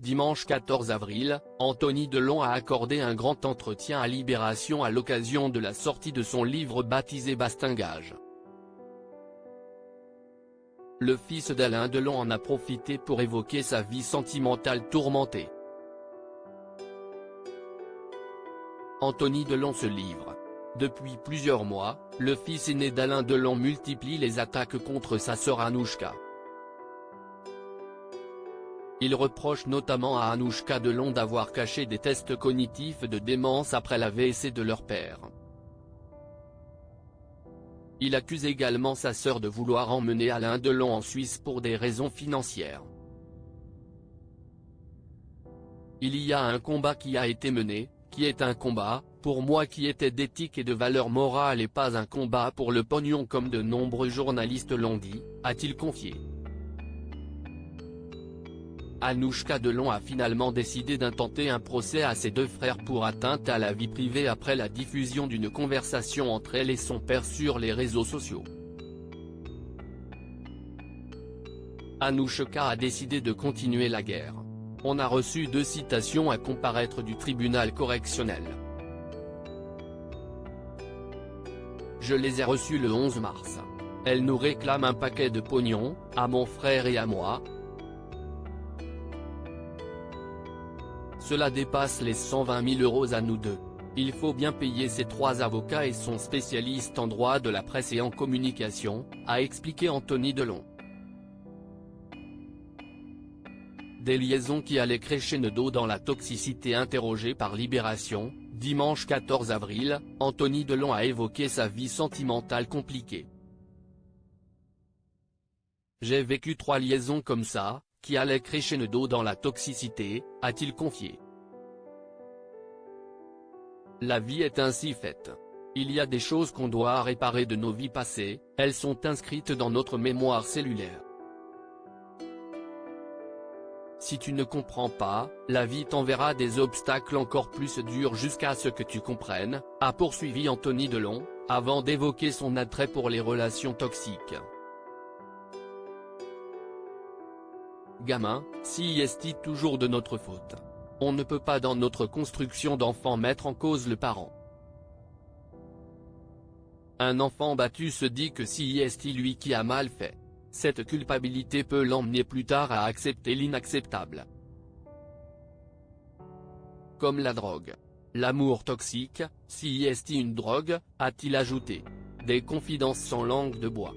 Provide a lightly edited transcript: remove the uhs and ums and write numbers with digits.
Dimanche 14 avril, Anthony Delon a accordé un grand entretien à Libération à l'occasion de la sortie de son livre baptisé Bastingage. Le fils d'Alain Delon en a profité pour évoquer sa vie sentimentale tourmentée. Anthony Delon se livre. Depuis plusieurs mois, le fils aîné d'Alain Delon multiplie les attaques contre sa sœur Anouchka. Il reproche notamment à Anouchka Delon d'avoir caché des tests cognitifs de démence après l'AVC de leur père. Il accuse également sa sœur de vouloir emmener Alain Delon en Suisse pour des raisons financières. Il y a un combat qui a été mené, qui est un combat, pour moi qui était d'éthique et de valeur morale et pas un combat pour le pognon comme de nombreux journalistes l'ont dit, a-t-il confié. Anouchka Delon a finalement décidé d'intenter un procès à ses deux frères pour atteinte à la vie privée après la diffusion d'une conversation entre elle et son père sur les réseaux sociaux. Anouchka a décidé de continuer la guerre. On a reçu 2 citations à comparaître du tribunal correctionnel. Je les ai reçues le 11 mars. Elle nous réclame un paquet de pognon, à mon frère et à moi. Cela dépasse les 120 000 € à nous deux. Il faut bien payer ces 3 avocats et son spécialiste en droit de la presse et en communication, a expliqué Anthony Delon. Des liaisons qui allaient crescendo dans la toxicité. Interrogé par Libération, dimanche 14 avril, Anthony Delon a évoqué sa vie sentimentale compliquée. J'ai vécu 3 liaisons comme ça, qui allait crescendo dans la toxicité, a-t-il confié. La vie est ainsi faite. Il y a des choses qu'on doit réparer de nos vies passées, elles sont inscrites dans notre mémoire cellulaire. Si tu ne comprends pas, la vie t'enverra des obstacles encore plus durs jusqu'à ce que tu comprennes, a poursuivi Anthony Delon, avant d'évoquer son attrait pour les relations toxiques. Gamin, si est toujours de notre faute. On ne peut pas dans notre construction d'enfant mettre en cause le parent. Un enfant battu se dit que si est lui qui a mal fait. Cette culpabilité peut l'emmener plus tard à accepter l'inacceptable. Comme la drogue. L'amour toxique, si est une drogue, a-t-il ajouté. Des confidences sans langue de bois.